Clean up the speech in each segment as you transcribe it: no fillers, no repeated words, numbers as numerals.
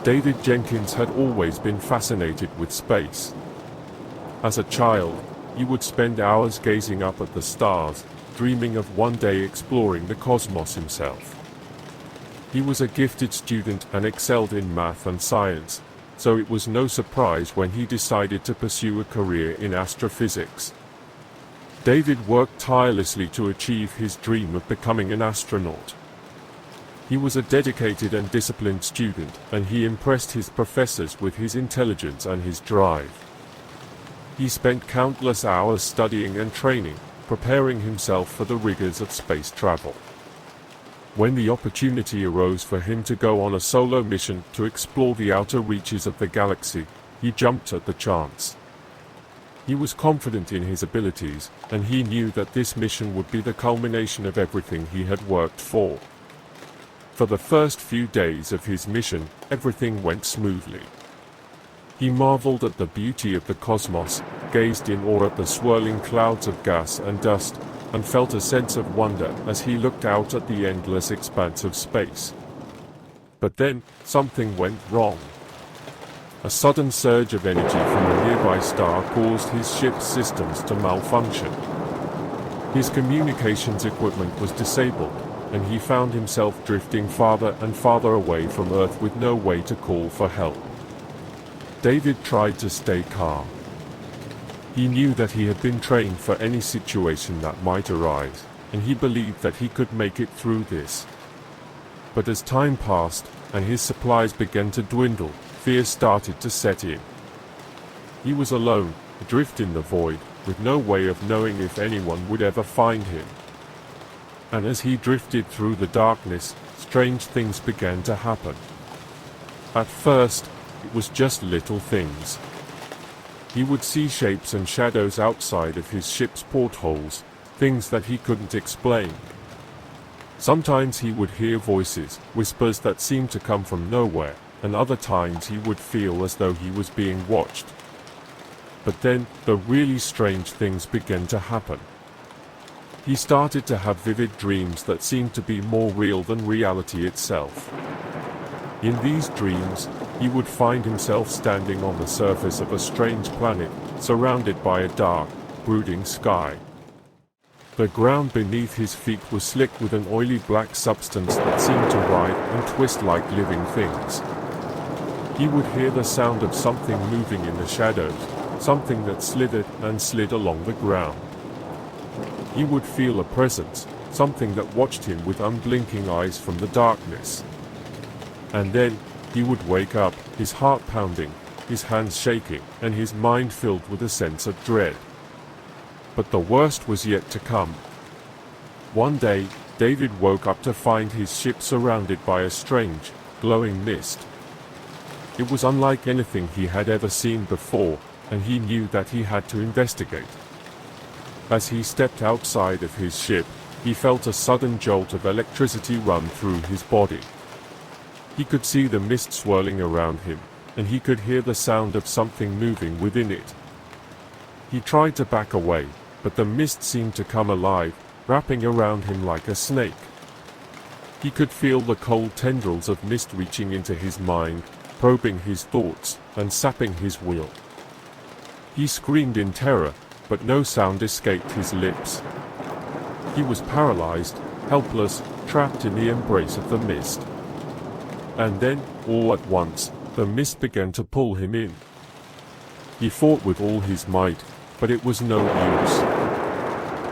David Jenkins had always been fascinated with space. As a child, he would spend hours gazing up at the stars, dreaming of one day exploring the cosmos himself. He was a gifted student and excelled in math and science, so it was no surprise when he decided to pursue a career in astrophysics. David worked tirelessly to achieve his dream of becoming an astronaut. He was a dedicated and disciplined student, and he impressed his professors with his intelligence and his drive. He spent countless hours studying and training, preparing himself for the rigors of space travel. When the opportunity arose for him to go on a solo mission to explore the outer reaches of the galaxy, he jumped at the chance. He was confident in his abilities, and he knew that this mission would be the culmination of everything he had worked for. For the first few days of his mission, everything went smoothly. He marveled at the beauty of the cosmos, gazed in awe at the swirling clouds of gas and dust, and felt a sense of wonder as he looked out at the endless expanse of space. But then, something went wrong. A sudden surge of energy from a nearby star caused his ship's systems to malfunction. His communications equipment was disabled, and he found himself drifting farther and farther away from Earth with no way to call for help. David tried to stay calm. He knew that he had been trained for any situation that might arise, and he believed that he could make it through this. But as time passed, and his supplies began to dwindle, fear started to set in. He was alone, adrift in the void, with no way of knowing if anyone would ever find him. And as he drifted through the darkness, strange things began to happen. At first, it was just little things. He would see shapes and shadows outside of his ship's portholes, things that he couldn't explain. Sometimes he would hear voices, whispers that seemed to come from nowhere, and other times he would feel as though he was being watched. But then, the really strange things began to happen. He started to have vivid dreams that seemed to be more real than reality itself. In these dreams, he would find himself standing on the surface of a strange planet, surrounded by a dark, brooding sky. The ground beneath his feet was slick with an oily black substance that seemed to writhe and twist like living things. He would hear the sound of something moving in the shadows, something that slithered and slid along the ground. He would feel a presence, something that watched him with unblinking eyes from the darkness. And then, he would wake up, his heart pounding, his hands shaking, and his mind filled with a sense of dread. But the worst was yet to come. One day, David woke up to find his ship surrounded by a strange, glowing mist. It was unlike anything he had ever seen before, and he knew that he had to investigate. As he stepped outside of his ship, he felt a sudden jolt of electricity run through his body. He could see the mist swirling around him, and he could hear the sound of something moving within it. He tried to back away, but the mist seemed to come alive, wrapping around him like a snake. He could feel the cold tendrils of mist reaching into his mind, probing his thoughts, and sapping his will. He screamed in terror, but no sound escaped his lips. He was paralyzed, helpless, trapped in the embrace of the mist. And then, all at once, the mist began to pull him in. He fought with all his might, but it was no use.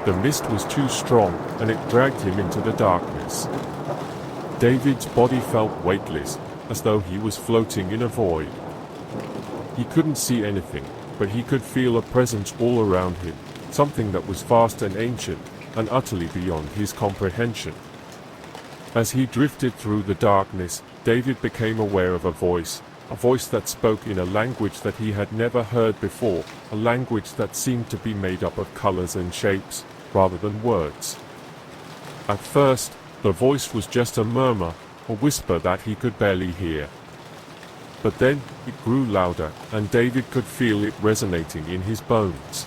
The mist was too strong, and it dragged him into the darkness. David's body felt weightless, as though he was floating in a void. He couldn't see anything, but he could feel a presence all around him, something that was vast and ancient, and utterly beyond his comprehension. As he drifted through the darkness, David became aware of a voice that spoke in a language that he had never heard before, a language that seemed to be made up of colors and shapes, rather than words. At first, the voice was just a murmur, a whisper that he could barely hear. But then, it grew louder, and David could feel it resonating in his bones.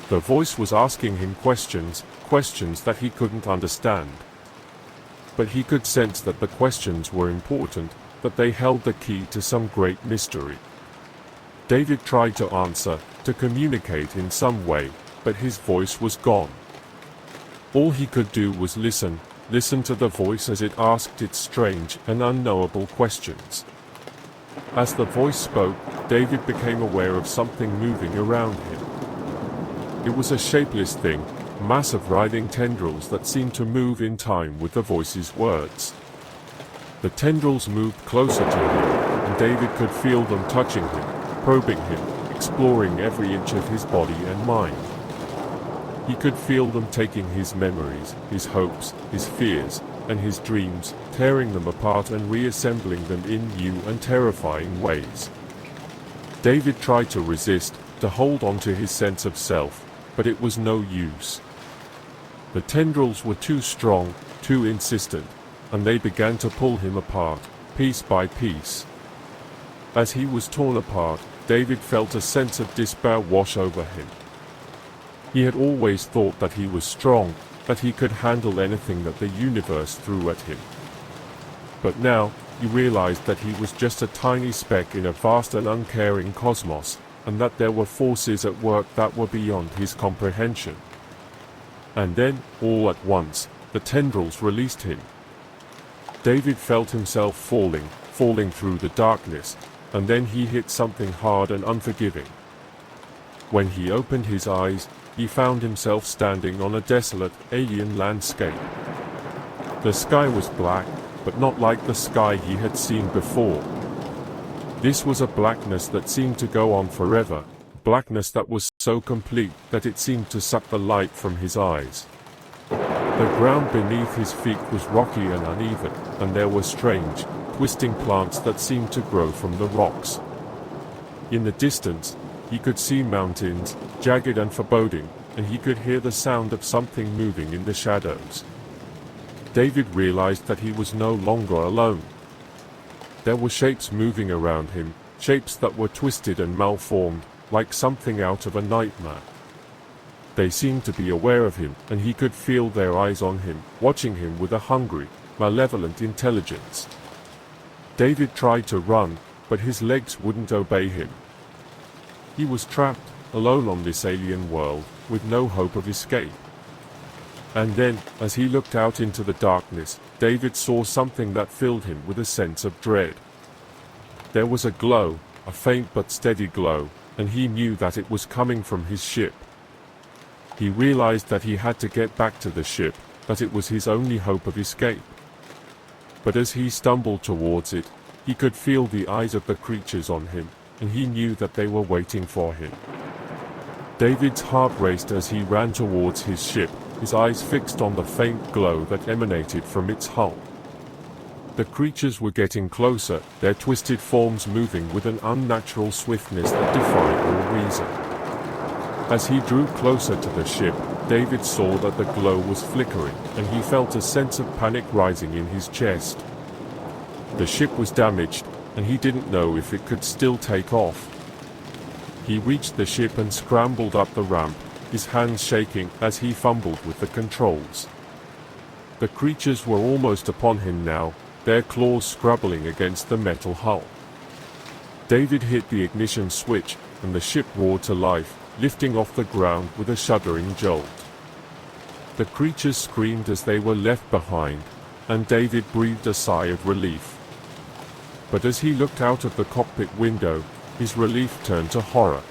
The voice was asking him questions that he couldn't understand. But he could sense that the questions were important, that they held the key to some great mystery. David tried to answer, to communicate in some way, but his voice was gone. All he could do was listen to the voice as it asked its strange and unknowable questions. As the voice spoke, David became aware of something moving around him. It was a shapeless thing, massive writhing tendrils that seemed to move in time with the voice's words. The tendrils moved closer to him, and David could feel them touching him, probing him, exploring every inch of his body and mind. He could feel them taking his memories, his hopes, his fears, and his dreams, tearing them apart and reassembling them in new and terrifying ways. David tried to resist, to hold on to his sense of self, but it was no use. The tendrils were too strong, too insistent, and they began to pull him apart, piece by piece. As he was torn apart, David felt a sense of despair wash over him. He had always thought that he was strong, that he could handle anything that the universe threw at him. But now, he realized that he was just a tiny speck in a vast and uncaring cosmos, and that there were forces at work that were beyond his comprehension. And then, all at once, the tendrils released him. David felt himself falling through the darkness, and then he hit something hard and unforgiving. When he opened his eyes, he found himself standing on a desolate, alien landscape. The sky was black, but not like the sky he had seen before. This was a blackness that seemed to go on forever, blackness that was so complete that it seemed to suck the light from his eyes. The ground beneath his feet was rocky and uneven, and there were strange, twisting plants that seemed to grow from the rocks. In the distance, he could see mountains, jagged and foreboding, and he could hear the sound of something moving in the shadows. David realized that he was no longer alone. There were shapes moving around him, shapes that were twisted and malformed, like something out of a nightmare. They seemed to be aware of him, and he could feel their eyes on him, watching him with a hungry, malevolent intelligence. David tried to run, but his legs wouldn't obey him. He was trapped, alone on this alien world, with no hope of escape. And then, as he looked out into the darkness, David saw something that filled him with a sense of dread. There was a glow, a faint but steady glow, and he knew that it was coming from his ship. He realized that he had to get back to the ship, that it was his only hope of escape. But as he stumbled towards it, he could feel the eyes of the creatures on him, and he knew that they were waiting for him. David's heart raced as he ran towards his ship, his eyes fixed on the faint glow that emanated from its hull. The creatures were getting closer, their twisted forms moving with an unnatural swiftness that defied all reason. As he drew closer to the ship, David saw that the glow was flickering, and he felt a sense of panic rising in his chest. The ship was damaged, and he didn't know if it could still take off. He reached the ship and scrambled up the ramp, his hands shaking as he fumbled with the controls. The creatures were almost upon him now, their claws scrabbling against the metal hull. David hit the ignition switch, and the ship roared to life, lifting off the ground with a shuddering jolt. The creatures screamed as they were left behind, and David breathed a sigh of relief. But as he looked out of the cockpit window, his relief turned to horror.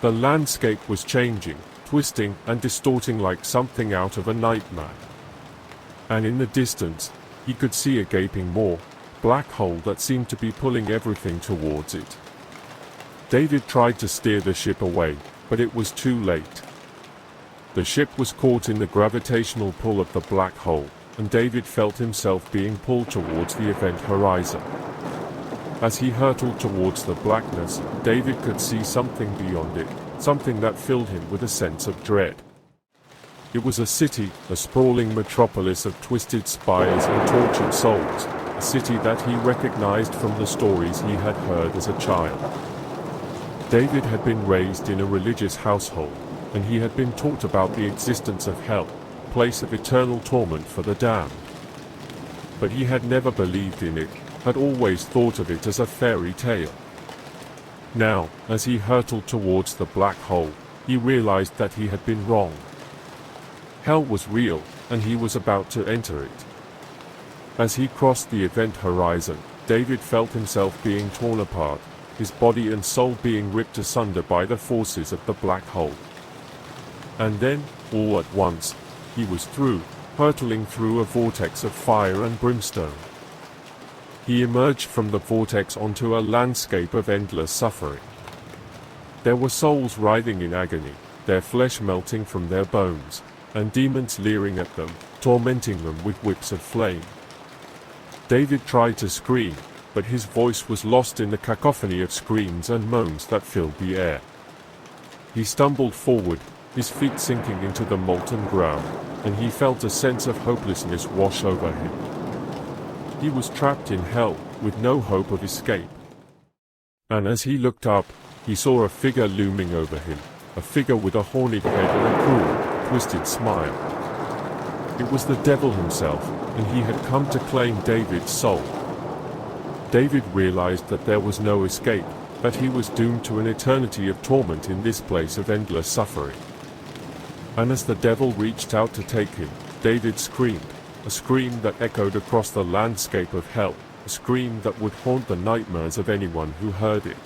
The landscape was changing, twisting and distorting like something out of a nightmare. And in the distance, he could see a gaping maw, black hole that seemed to be pulling everything towards it. David tried to steer the ship away, but it was too late. The ship was caught in the gravitational pull of the black hole, and David felt himself being pulled towards the event horizon. As he hurtled towards the blackness, David could see something beyond it, something that filled him with a sense of dread. It was a city, a sprawling metropolis of twisted spires and tortured souls, a city that he recognized from the stories he had heard as a child. David had been raised in a religious household, and he had been taught about the existence of hell, a place of eternal torment for the damned. But he had never believed in it, had always thought of it as a fairy tale. Now, as he hurtled towards the black hole, he realized that he had been wrong. Hell was real, and he was about to enter it. As he crossed the event horizon, David felt himself being torn apart, his body and soul being ripped asunder by the forces of the black hole. And then, all at once, he was through, hurtling through a vortex of fire and brimstone. He emerged from the vortex onto a landscape of endless suffering. There were souls writhing in agony, their flesh melting from their bones, and demons leering at them, tormenting them with whips of flame. David tried to scream, but his voice was lost in the cacophony of screams and moans that filled the air. He stumbled forward, his feet sinking into the molten ground, and he felt a sense of hopelessness wash over him. He was trapped in hell, with no hope of escape. And as he looked up, he saw a figure looming over him, a figure with a horned head and a cruel, twisted smile. It was the devil himself, and he had come to claim David's soul. David realized that there was no escape, that he was doomed to an eternity of torment in this place of endless suffering. And as the devil reached out to take him, David screamed, a scream that echoed across the landscape of hell, a scream that would haunt the nightmares of anyone who heard it.